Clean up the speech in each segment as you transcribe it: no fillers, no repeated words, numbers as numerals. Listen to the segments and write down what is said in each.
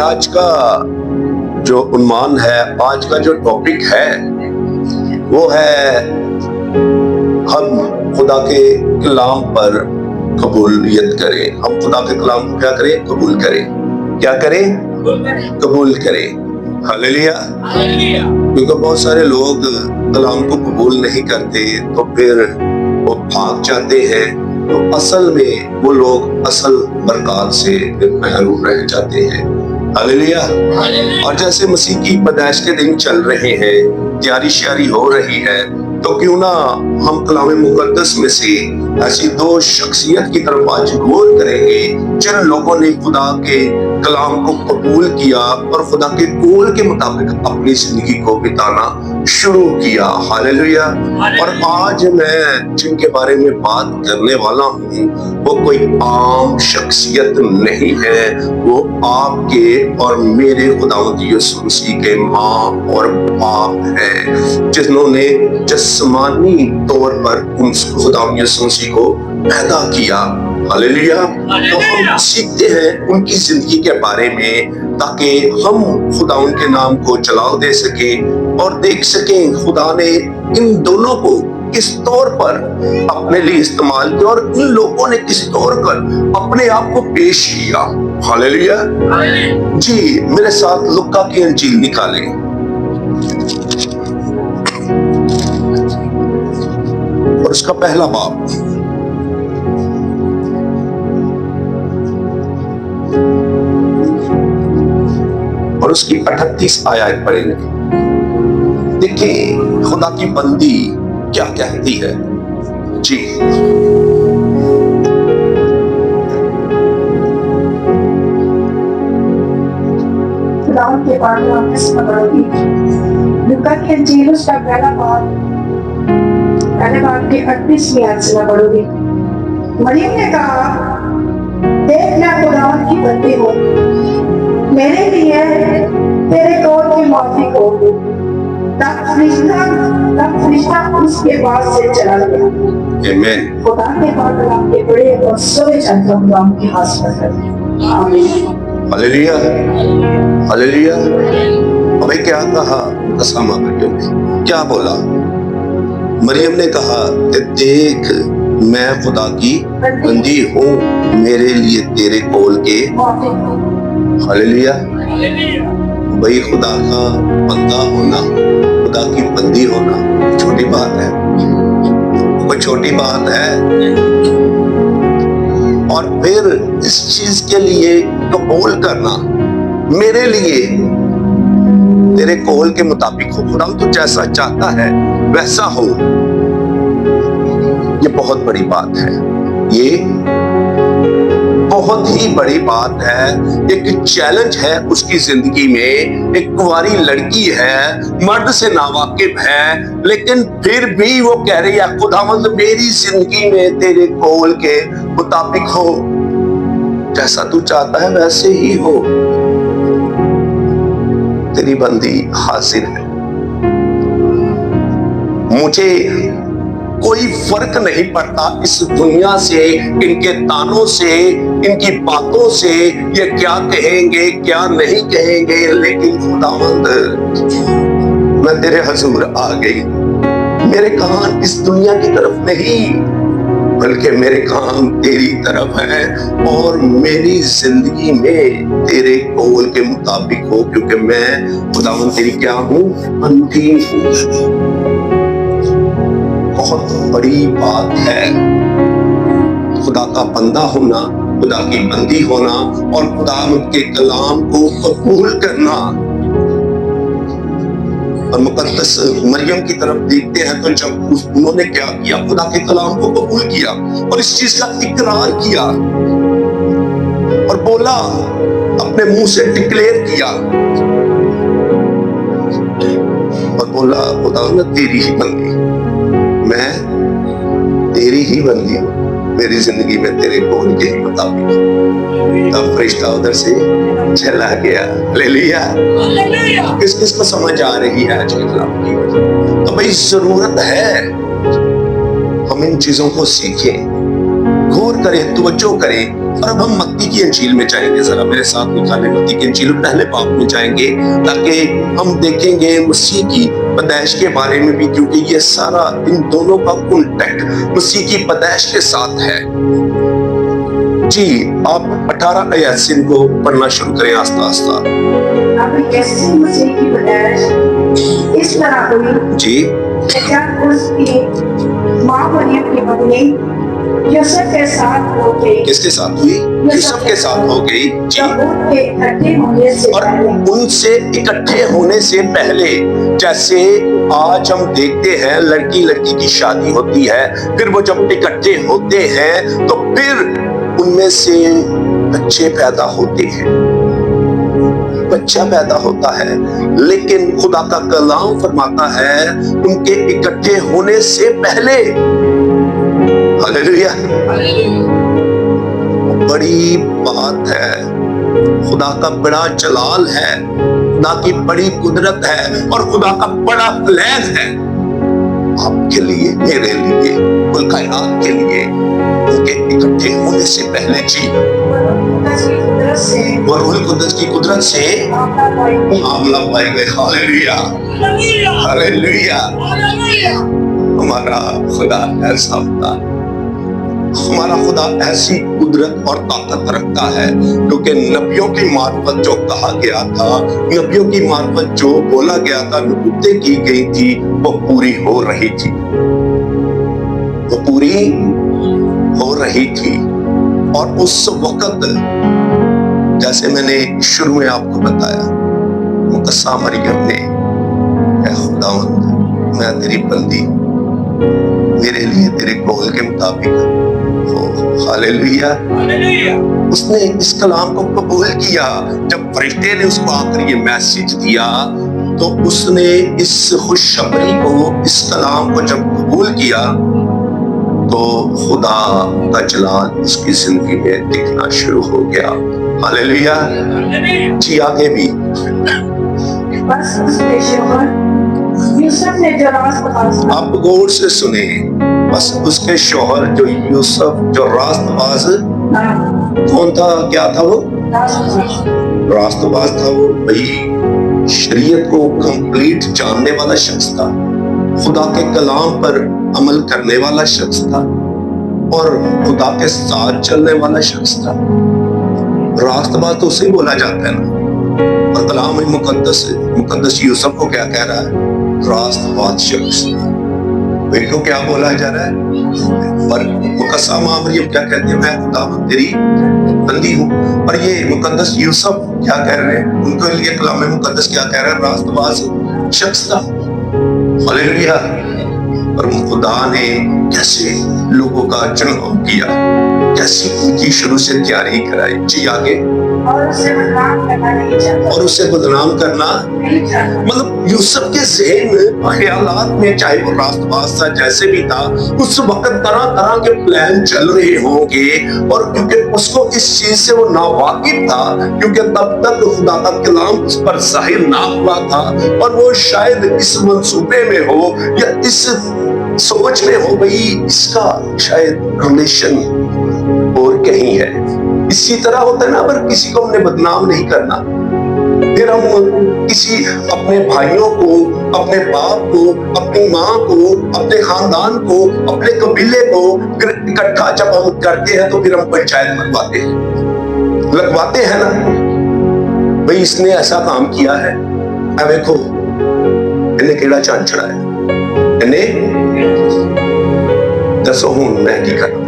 आज का जो उन्मान है, आज का जो टॉपिक है वो है हम खुदा के कलाम पर कबूलियत करें। हम खुदा के कलाम को क्या करें? कबूल करें। क्या करें? कबूल करें। हालेलुया। क्योंकि बहुत सारे लोग कलाम को कबूल नहीं करते तो फिर वो भाग जाते हैं, तो असल में वो लोग असल बरकत से महरूम रह जाते हैं। हालेलुया। और जैसे मसीह की पैदाइश के दिन चल रहे हैं, तैयारी श्यारी हो रही है, तो क्यों ना हम कलाम मुकद्दस में से ऐसी दो शख्सियत की तरफ आज गौर करेंगे जिन लोगों ने खुदा के कलाम को कबूल किया और खुदा के कौल के मुताबिक अपनी जिंदगी को बिताना शुरू किया। हालेलुया। और आज मैं जिनके बारे में बात करने वाला हूँ वो कोई आम शख्सियत नहीं है, वो आपके और मेरे खुदावंद यीशु मसीह के माँ और बाप है, जिन्होंने जिस्मानी तौर पर उन खुदावंद यीशु मसीह को पैदा किया। हालेलुया। तो हम सीखते हैं उनकी जिंदगी के बारे में ताकि हम खुदा उनके नाम को जलाल दे सके और देख सकें खुदा ने इन दोनों को किस तौर पर अपने लिए इस्तेमाल किया और इन लोगों ने किस तौर पर अपने आप को पेश किया। हालेलुया। जी, मेरे साथ लुका की इंजील निकालें और उसका पहला बाब और उसकी 38 आयत पढ़ेंगे। देखिए खुदा की बंदी क्या कहती है। जी, खुदा के बारे में इसमें पढ़ोगी। लूका की इंजील उसका पहले बाब के 38वें आयत से पढ़ोगी। मरियम ने कहा, देख मैं खुदा की बंदी हूँ, मेरे लिए तेरे कौल की माफी हो। तब फरिश्ता उसके पास से चला गया। आमीन। खुदा के कलाम के बड़े और सोए चंद खुदा के हाथ पर करते। आमीन। हालेलुया। हालेलुया। अबे क्या कहा असामा मरियम ने? क्या बोला? मरियम ने कहा कि देख मैं खुदा की बंदी हूँ, मेरे लिए तेरे कौल के माफी हो। हालेलुया। भाई खुदा का बंदा होना, खुदा की बंदी होना छोटी बात है? कोई छोटी बात है? और फिर इस चीज के लिए कबूल करना, मेरे लिए तेरे कौल के मुताबिक हो, खुदा तो जैसा चाहता है वैसा हो। ये बहुत बड़ी बात है, ये बहुत ही बड़ी बात है। एक चैलेंज है उसकी जिंदगी में। एक कुंवारी लड़की है, मर्द से नावाकिफ है, लेकिन फिर भी वो कह रही है खुदावंद मेरी जिंदगी में तेरे कौल के मुताबिक हो, जैसा तू चाहता है वैसे ही हो। तेरी बंदी हाजिर है। मुझे कोई फर्क नहीं पड़ता इस दुनिया से, इनके तानों से, इनकी बातों से, ये क्या कहेंगे क्या नहीं कहेंगे, लेकिन खुदावंद मैं तेरे हुजूर आ गई। मेरे कान इस दुनिया की तरफ नहीं बल्कि मेरे कान तेरी तरफ है और मेरी जिंदगी में तेरे कौल के मुताबिक हो, क्योंकि मैं खुदावंद तेरी क्या हूँ? बंदी हूँ। बहुत बड़ी बात है खुदा का बंदा होना, खुदा की बंदी होना और खुदा के कलाम को कबूल करना। और मुकद्दस मरियम की तरफ देखते हैं तो जब उन्होंने क्या किया, खुदा के कलाम को कबूल किया और इस चीज का इकरार किया और बोला, अपने मुंह से डिक्लेयर किया और बोला खुदा मैं तेरी ही बंदी, मैं तेरी ही बंदी हूँ, मेरी जिंदगी में तेरे कौल के ही मुताबिक। तब फरिश्ता उधर से चला गया। हालेलुया। किस किस को समझ आ रही है आज के कलाम की? तो भाई जरूरत है हम इन चीजों को सीखें, गौर करें, तवज्जो करें और अब हम मत्ती की इंजील में जाएंगे, जरा मेरे साथ निकालें मत्ती की इंजील पहले बाब में जाएंगे, ताकि हम देखेंगे मसीह की पैदाइश के बारे में भी, क्योंकि ये सारा इन दोनों का कॉन्टेक्ट मसीह की पैदाइश के साथ है। जी आप 18 आयत से इनको पढ़ना शुरू करें आस्ता आस्ता। अब यीशु मसीह की पैदाइश इस तरह हुई जी जब उसकी मां मरियम की पत्नी यूसुफ के साथ हो गई। किसके साथ हुई? यूसुफ के साथ हो गई। जी जब उनके इकट्ठे होने से और पहले उनसे इकट्ठे होने से पहले, जैसे आज हम देखते हैं लड़की लड़की की शादी होती है, फिर वो जब इकट्ठे होते हैं तो फिर उनमें से बच्चे पैदा होते हैं, बच्चा पैदा होता है। लेकिन खुदा का कलाम फरमाता है उनके इकट्ठे होने से पहले, हालेलुया, बड़ी बात है, खुदा का बड़ा जलाल है, खुदा की बड़ी कुदरत है और खुदा का बड़ा प्लान है आपके लिए, मेरे लिए, कुल कायनात के लिए, उनके इकट्ठे होने से पहले। जी और रूह कुदरत की कुदरत से मामला पाए गए। Hallelujah, hallelujah. हमारा खुदा ऐसा होता है, हमारा खुदा ऐसी कुदरत और ताकत रखता है, क्योंकि नबियों की मार्फत जो कहा गया था, नबियों की मार्फत जो बोला गया था, नबूवतें की गई थी, वो पूरी हो रही थी, वो पूरी हो रही थी। और उस वक्त, जैसे मैंने शुरू में आपको बताया, मुकद्दसा मरियम ने, ऐ खुदावंद मैं तेरी बंदी, मेरे लिए तेरे कौल के मुताबिक हो। हालेलुया, उसने इस कलाम को कबूल किया। जब फरिश्ते ने उसको आकर ये मैसेज दिया, तो उसने इस खुशखबरी को, इस कलाम को जब कबूल किया, तो खुदा का जलाल उसकी जिंदगी में दिखना शुरू हो गया। हालेलुया। जी आगे भी। बस उसके शौहर यूसुफ ने जो रास्तबाज, आप गौर से सुने, बस उसके शौहर जो यूसुफ, जो रास्तबाज, कौन था, क्या था वो? रास्तबाज था वो। भाई शरीयत को कंप्लीट जानने वाला शख्स था, खुदा के कलाम पर अमल करने वाला शख्स था और खुदा के साथ चलने वाला शख्स था। रास्तबाज तो उसे बोला जाता है ना, और कलाम मुकद्दस यूसुफ को क्या कह रहा है? रास्तबाज शख्स। इनको क्या बोला जा रहा है? और मुकद्दसा मरियम क्या कहती है? मैं खुदा तेरी बंदी हूँ। और ये मुकद्दस यूसुफ क्या कह रहे हैं? उनके लिए कलाम मुकद्दस क्या कह रहा है? रास्तबाज शख्स था। हालेलुया। और खुदा ने कैसे लोगों का चुनाव किया, कैसी उनकी शुरू से तैयारी कराई। जी आगे। और उसे बदनाम करना नहीं चाहता, और उसे बदनाम करना नहीं चाहता। मतलब यूसुफ के ज़हन में, ख्यालात में, चाहे वो रास्तबाज था, जैसे भी था, उस वक्त तरह तरह के प्लान चल रहे होंगे। और क्योंकि उसको इस चीज से वो नावाकिफ था, क्योंकि तब तक खुदा का कलाम उस पर जाहिर ना हुआ था, और वो शायद इस मंसूबे में हो या इस सोच में हो, भाई इसका शायद रिलेशन और कहीं है। इसी तरह होता है ना, अगर किसी को हमने बदनाम नहीं करना, फिर हम किसी अपने भाइयों को, अपने बाप को, अपनी माँ को, अपने खानदान को, अपने कबीले को फिर इकट्ठा जब हम करते हैं, तो फिर हम पंचायत लगवाते हैं ना, भाई इसने ऐसा काम किया है, अब देखो इन्हें केड़ा चांद चढ़ा है, इन्हें दसो हूं मैं की कर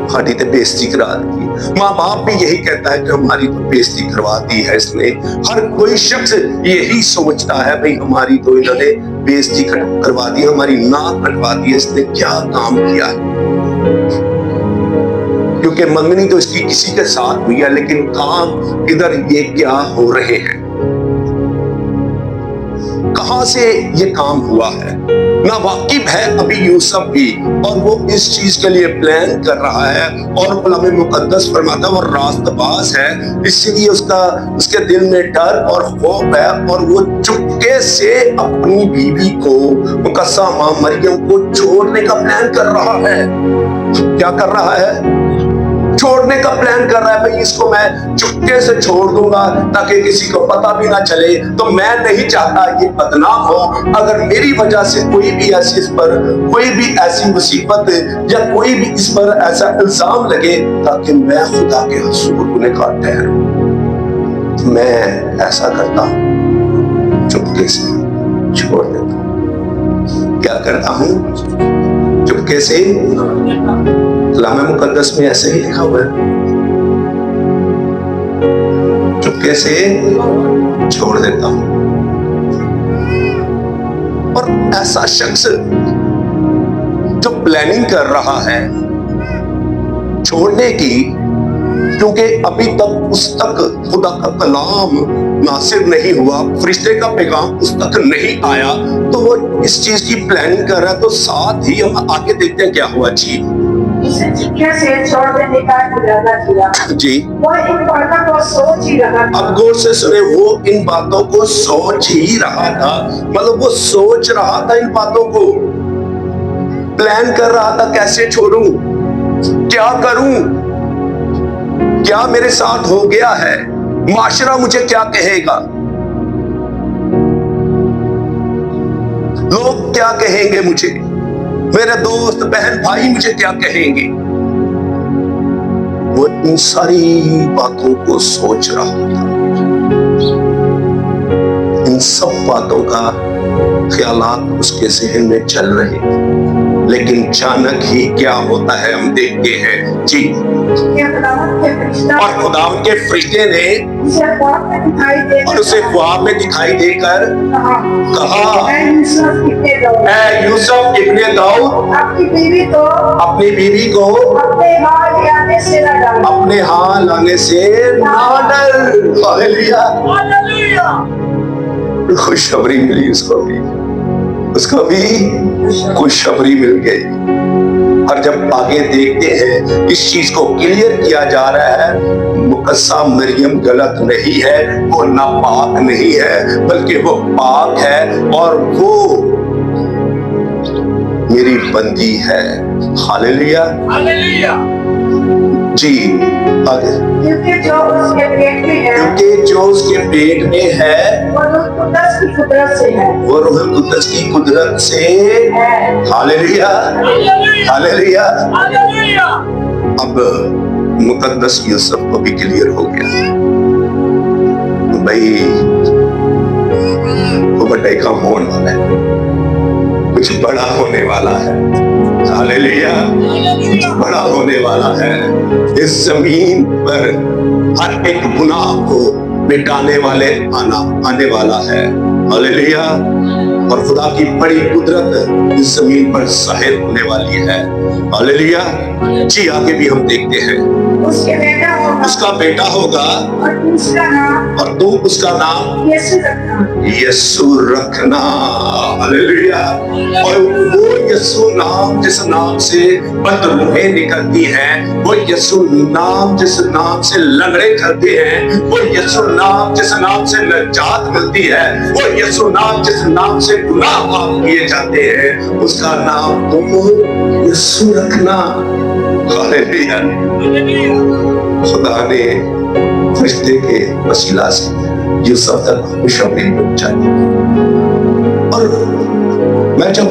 हमारी तो बेइज्जती करा दी। माँ बाप भी यही कहता है कि हमारी तो बेइज्जती करवा दी है इसने। हर कोई शख्स यही सोचता है, भाई हमारी तो इन्होंने बेइज्जती करवा दी, हमारी नाक कटवा दी है, इसने क्या काम किया है। क्योंकि मंगनी तो इसकी किसी के साथ हुई है, लेकिन काम इधर ये क्या हो रहे हैं, कहां से ये काम हुआ है, ना वाकिफ है अभी यूसुफ भी, और वो इस चीज के लिए प्लान कर रहा है। और कलाम मुकद्दस फरमाता है वो रास्तबाज है, इसलिए उसके दिल में डर और खौफ है, और वो चुपके से अपनी बीवी को, मुकद्दसा मां मरियम को छोड़ने का प्लान कर रहा है। क्या कर रहा है? छोड़ने का प्लान कर रहा है, भाई इसको मैं चुपके से छोड़ दूंगा ताकि किसी को पता भी ना चले। तो मैं नहीं चाहता ये बदनाम हो। अगर मेरी वजह से कोई भी ऐसी इस पर कोई भी ऐसी मुसीबत या कोई भी इस पर ऐसा इल्जाम लगे ताकि मैं खुदा के हुजूर गुनहगार ठहरूं, मैं ऐसा करता हूं, चुपके से छोड़ देता हूं। क्या करता हूं? चुपके से। कलाम मुकद्दस में ऐसे ही लिखा हुआ है, चुपके से छोड़ देता हूं। और ऐसा शख्स जो प्लानिंग कर रहा है छोड़ने की, क्योंकि अभी तक उस तक खुदा का कलाम नासिर नहीं हुआ, फरिश्ते का पैगाम उस तक नहीं आया, तो वो इस चीज की प्लानिंग कर रहा है। तो साथ ही हम आगे देखते हैं क्या हुआ जी। इसे चुपके से छोड़ देने का इरादा किया जी। वो इन बातों को सोच ही रहा था। अब गौर से सुने, वो इन बातों को सोच ही रहा था, मतलब वो सोच रहा था इन बातों को, प्लान कर रहा था कैसे छोड़ूं, क्या करूं, क्या मेरे साथ हो गया है, माशरा मुझे क्या कहेगा, लोग क्या कहेंगे मुझे, मेरे दोस्त बहन भाई मुझे क्या कहेंगे। वो इन सारी बातों को सोच रहा था, इन सब बातों का ख्यालात उसके जहन में चल रहे थे। लेकिन अचानक ही क्या होता है हम देखते हैं जी। और खुदावंद के फरिश्ते ने उसे ख्वाब में दिखाई देकर कहा, ऐ यूसुफ इब्ने दाऊद, अपनी बीवी को अपने हाल आने से ना डर। हालेलुया। खुशखबरी मिली उसको भी खुशखबरी मिल गई। और जब आगे देखते हैं इस चीज को क्लियर किया जा रहा है, मुकद्दसा मरियम गलत नहीं है, वो नापाक नहीं है, बल्कि वो पाक है और वो मेरी बंदी है। हालेलुया जी। आगे, क्योंकि जो उसके पेट में है वो रूह कुद्दस की कुदरत से। Hallelujah hallelujah. अब मुकद्दस यूसुफ को भी क्लियर हो गया, भाई वो बड़ा काम होने वाला है, कुछ बड़ा होने वाला है। हालेलुया, बड़ा होने वाला है। इस जमीन पर हर एक गुनाह को मिटाने वाले आने वाला है। हालेलुया। और खुदा की बड़ी कुदरत इस जमीन पर जाहिर होने वाली है। हालेलुया जी। आगे भी हम देखते हैं उसका बेटा होगा और तुम उसका नाम यीशु रखना। हालेलुया। और वो यीशु नाम जिस नाम से बदरूहें निकलती हैं, वो यीशु नाम जिस नाम से लंगड़े चलते हैं, वो यीशु नाम जिस नाम से नजात मिलती है, वो यीशु नाम जिस नाम से गुनाह माफ किए जाते हैं, उसका नाम तुम यीशु रखना। हालेलुया। खुदा ने फरिश्ते के वसीला से यूसुफ तक खुशखबरी पहुंचाई। और मैं जब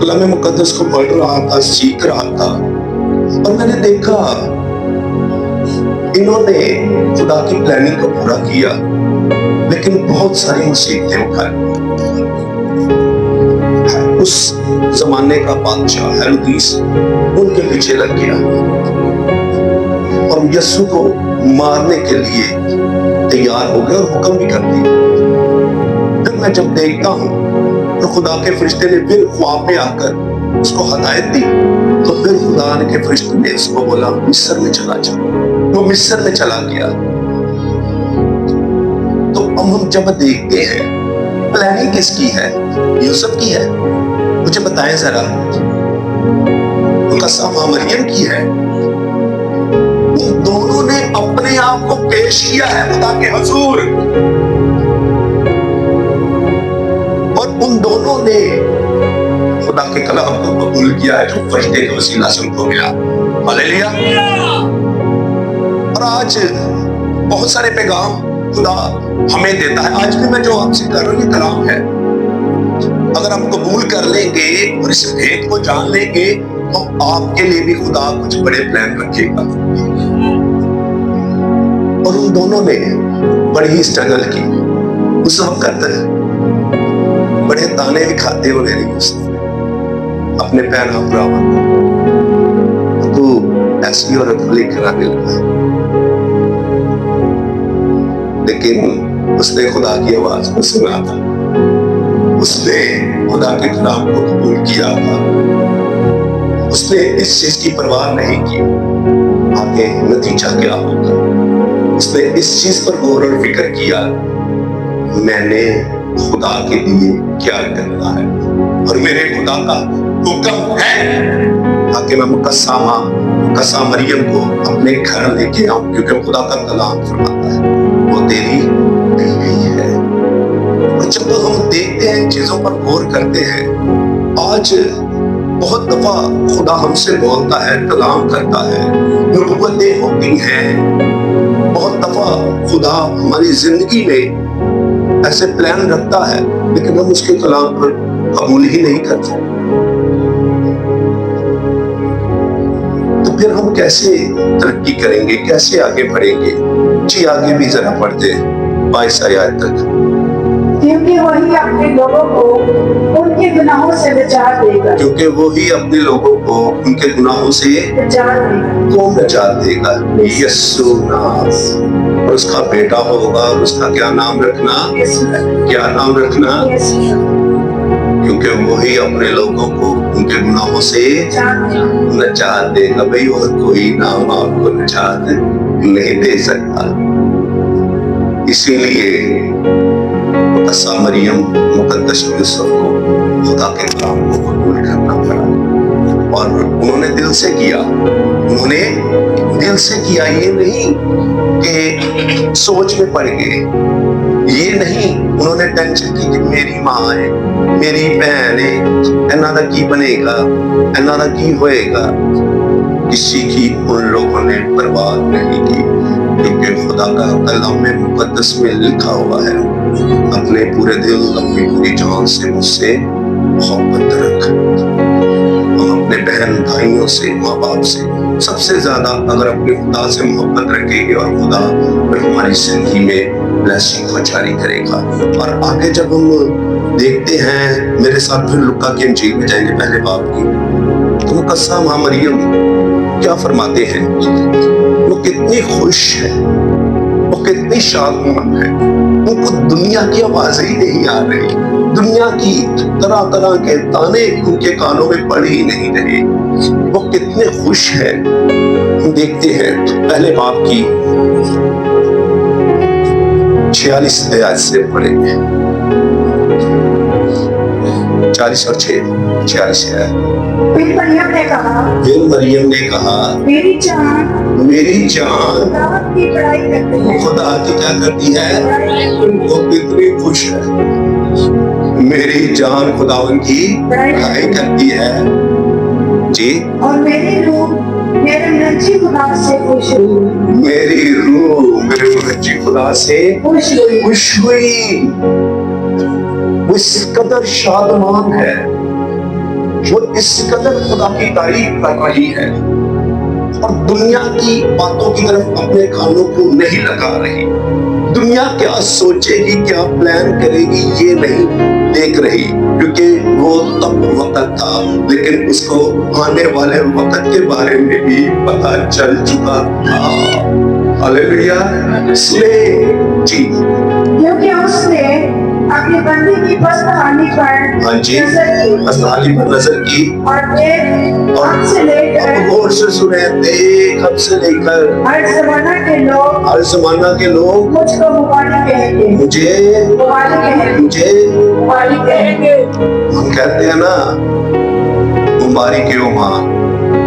कलाम मुकद्दस को पढ़ रहा था, सीख रहा था, और मैंने देखा इन्होंने खुदा की प्लानिंग को पूरा किया, लेकिन बहुत सारी मुसीबतें उठाई। उस जमाने का बादशाह हेरोदेस उनके पीछे लग गया और यीशु को मारने के लिए तैयार हो गए और हुक्म भी कर दिया। फिर मैं जब देखता हूं तो खुदा के फरिश्ते ने फिर ख्वाब में आकर उसको हदायत दी, तो फिर खुदा के फरिश्ते ने उसको बोला मिस्र में चला जा। वो मिस्र में चला गया। तो अब हम जब देखते हैं प्लानिंग किसकी है? यूसुफ की है? मुझे बताएं जरा। मुकद्दसा मरियम की है? उन दोनों ने अपने आप को पेश किया है खुदा के हुजूर, और उन दोनों ने खुदा के कलाम को कबूल किया है जो फरिश्ते के वसीला से उनको मिला। हालेलुया। और आज बहुत सारे पैगाम खुदा हमें देता है। आज भी मैं जो आपसे कर रहा हूँ ये कलाम है। अगर हम कबूल कर लेंगे और इस भेद को जान लेंगे तो आपके लिए भी खुदा कुछ बड़े प्लान रखेगा। और उन दोनों ने बड़ी स्ट्रगल की। उस वक्त बड़े ताने भी खाते हुए नहीं उसने अपने पैर बराबर तू ऐसी औरत को लेकर आने लगा। लेकिन उसने खुदा की आवाज को सुना था, उसने खुदा के कलाम को कबूल किया था, उसने इस चीज की परवाह नहीं की आगे नतीजा क्या होगा। उसने इस चीज पर गौर और फिक्र किया, मैंने खुदा के लिए क्या करना है और मेरे खुदा का हुक्म है ताकि मैं मुकस्सा मरियम को अपने घर लेके आऊं, क्योंकि खुदा का कलाम फरमाता है वो तेरी बीवी है। और जब हम देखते हैं चीजों पर गौर करते हैं, आज बहुत दफा खुदा हमसे बोलता है, कलाम करता है, नबूवतें होती हैं। बहुत दफा खुदा हमारी जिंदगी में ऐसे प्लान रखता है, लेकिन हम उसके कलाम पर कबूल ही नहीं करते। तो फिर हम कैसे तरक्की करेंगे, कैसे आगे बढ़ेंगे? जी आगे भी जरा पढ़ते हैं 22 आयत तक। क्योंकि वही अपने लोगों को उनके गुनाहों से बचा देगा। क्योंकि वही अपने लोगों को उनके गुनाहों से बचा देगा। यीशु नाम। और उसका बेटा होगा और उसका क्या नाम रखना? क्या नाम रखना? क्योंकि वही अपने लोगों को उनके गुनाहों से निजात देगा। भाई और कोई नाम आपको निजात नहीं दे सकता। इसीलिए मुकद्दस मरियम, मुकद्दस यूसुफ को खुदा के कलाम को कबूल करना पड़ा। और उन्होंने दिल से किया, उन्होंने दिल से किया। ये नहीं कि सोच में पड़ गए, ये नहीं उन्होंने टेंशन की कि मेरी माँ है, मेरी बहन है, इन्हां दा की बनेगा, इन्हां दा की होएगा। किसी की उन लोगों ने परवाह नहीं की, क्योंकि खुदा का कलाम मुकद्दस में लिखा हुआ है, अपने पूरे दिल, अपनी पूरी जान से मुझसे मोहब्बत रख। हम अपने बहन भाइयों से, माँ बाप से सबसे ज्यादा अगर अपने खुदा से मोहब्बत रखेंगे और खुदा फिर हमारी जिंदगी में ब्लेसिंग को जारी करेगा। और आगे जब हम देखते हैं, मेरे साथ फिर लुका की इंजील में जाएंगे पहले बाप की, तो मुकद्दसा माँ मरियम क्या फरमाते हैं। वो कितनी खुश है, वो कितनी शादमान है। उनको दुनिया की आवाज ही नहीं आ रही, दुनिया की तरह तरह के ताने उनके कानों में पड़ ही नहीं रहे। वो कितने खुश है। देखते हैं पहले बाप की 46 आयत से पढ़ेंगे, 40 और 46 है। फिर मरियम ने कहा मेरी जान खुदा की क्या करती है? वो कितनी खुश है। मेरी जान खुदावन की बड़ाई करती है जी। और मेरी रूह मेरे मुनज्जी खुदा से खुश हुई। मेरी रूह मेरे मुनज्जी खुदा से खुश हुई। वो इस कदर शादमान है, वो इस कदर खुदा की तारीफ कर रही है और दुनिया की बातों की तरफ अपने कानों को नहीं लगा रही। दुनिया क्या सोचेगी, क्या प्लान करेगी, ये नहीं देख रही, क्योंकि वो तब वक्त था, लेकिन उसको आने वाले वक्त के बारे में भी पता चल चुका था। हालेलुया। सुने जी। क्योंकि उसने अपनी बंदी की बदहाली पर हाँ जी, बदहाली पर नजर की और अब से लेकर गौर से सुने, देख अब से लेकर हर जमाना के लोग मुझको मुबारक कहेंगे, मुझे मुबारक कहेंगे। हम कहते हैं ना, मुबारक हो मां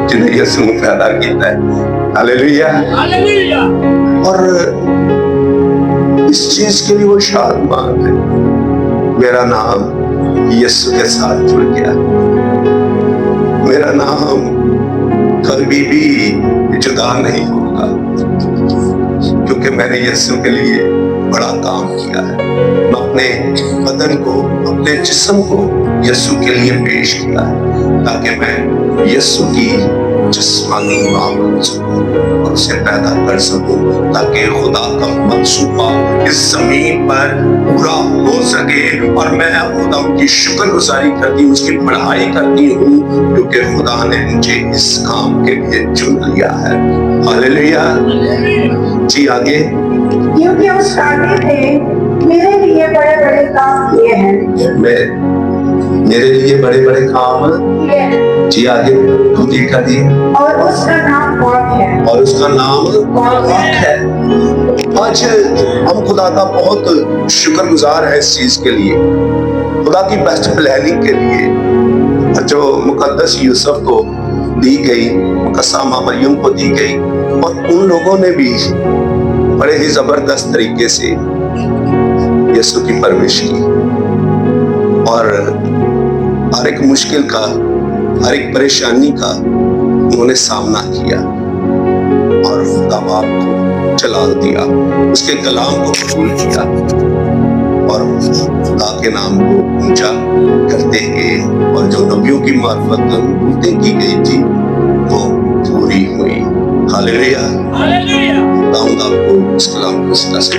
जिन्हें यीशु ने पैदा किया है। हालेलुया। और इस चीज के लिए वो शादमान है। मेरा नाम यीशु के साथ जुड़ गया, मेरा नाम कभी भी जुदा नहीं होगा, क्योंकि मैंने यीशु के लिए बड़ा काम किया है। मैं अपने बदन को, अपने जिस्म को यीशु के लिए पेश किया है, ताकि मैं यीशु की जिस्मानी मां बन सकूं और उसे पैदा कर सकूं, ताकि खुदा का मंसूबा इस जमीन पर पूरा हो सके। और मैं खुदा की शुक्रगुजारी करती हूँ, उसकी बढ़ाई करती हूँ, क्योंकि खुदा ने मुझे इस काम के लिए चुन लिया है। हालेलुया। जी आगे। क्योंकि उस काटे ने मेरे लिए बड़े बड़े काम किए हैं। मेरे लिए बड़े बड़े काम किए हैं। जी आगे तुम दिखा दिए। और उसका नाम पाक है। और उसका नाम पाक है। आज हम खुदा का बहुत शुक्रगुजार है इस चीज के लिए, खुदा की बेस्ट प्लानिंग के लिए जो मुकद्दस यूसुफ को दी गई, मुकद्दसा मां मरियम को दी गई, और उन लोगों ने भी बड़े ही जबरदस्त तरीके से यीशु की परवरिश की और हर एक मुश्किल का, हर एक परेशानी का उन्होंने सामना किया और खुदा बाप को जलाल दिया, उसके कलाम को कबूल किया और खुदा के नाम को ऊंचा करते गए, और जो नबियों की मार्फत की गई थी वो पूरी हुई। हालेलुया। खुदावंद आपको इस कलाम को इस तरह से